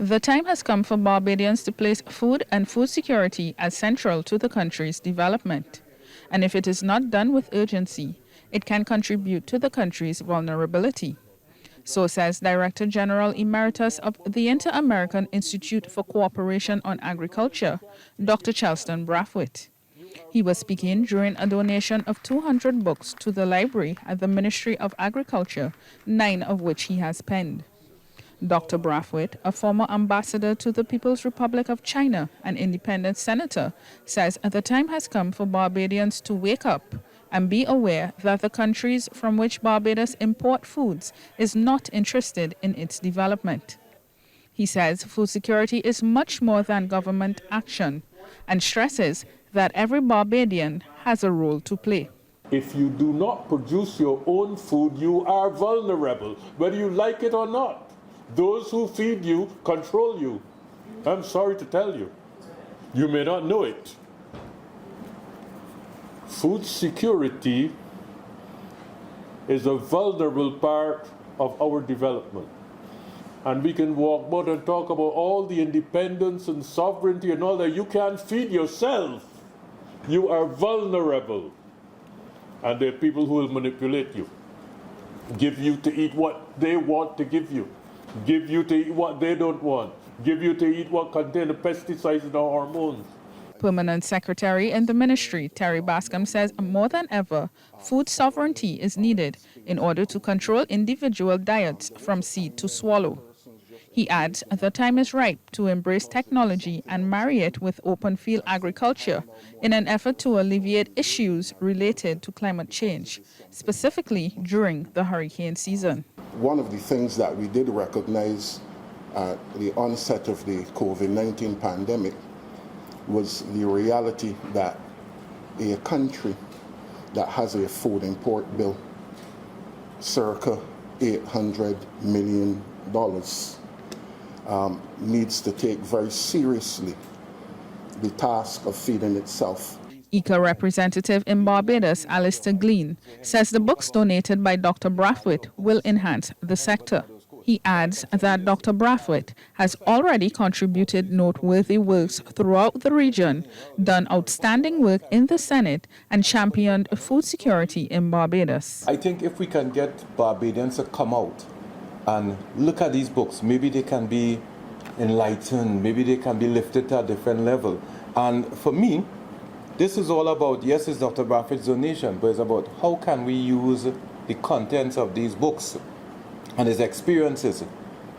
The time has come for Barbadians to place food and food security as central to the country's development. And if it is not done with urgency, it can contribute to the country's vulnerability. So says Director General Emeritus of the Inter-American Institute for Cooperation on Agriculture, Dr. Chelston Brathwaite. He was speaking during a donation of 200 books to the library at the Ministry of Agriculture, 9 of which he has penned. Dr. Brathwaite, a former ambassador to the People's Republic of China and independent senator, says the time has come for Barbadians to wake up and be aware that the countries from which Barbados import foods is not interested in its development. He says food security is much more than government action and stresses that every Barbadian has a role to play. If you do not produce your own food, you are vulnerable, whether you like it or not. Those who feed you control you. I'm sorry to tell you. You may not know it. Food security is a vulnerable part of our development. And we can walk about and talk about all the independence and sovereignty and all that. You can't feed yourself. You are vulnerable. And there are people who will manipulate you, give you to eat what they want to give you, give you to eat what they don't want, give you to eat what contain the pesticides and the hormones. Permanent Secretary in the Ministry, Terry Bascom, says more than ever, food sovereignty is needed in order to control individual diets from seed to swallow. He adds the time is ripe to embrace technology and marry it with open field agriculture in an effort to alleviate issues related to climate change, specifically during the hurricane season. One of the things that we did recognize at the onset of the COVID-19 pandemic was the reality that a country that has a food import bill, circa $800 million, needs to take very seriously the task of feeding itself. IICA representative in Barbados, Alistair Glean, says the books donated by Dr. Brathwaite will enhance the sector. He adds that Dr. Brathwaite has already contributed noteworthy works throughout the region, done outstanding work in the Senate, and championed food security in Barbados. I think if we can get Barbadians to come out and look at these books, maybe they can be enlightened, maybe they can be lifted to a different level. And for me, this is all about, yes, it's Dr. Brathwaite's donation, but it's about how can we use the contents of these books and his experiences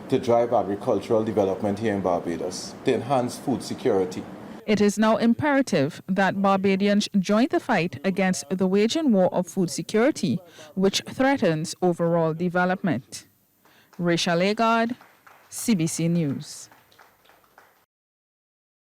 to drive agricultural development here in Barbados, to enhance food security. It is now imperative that Barbadians join the fight against the waging war of food security, which threatens overall development. Rachelle Agard, CBC News.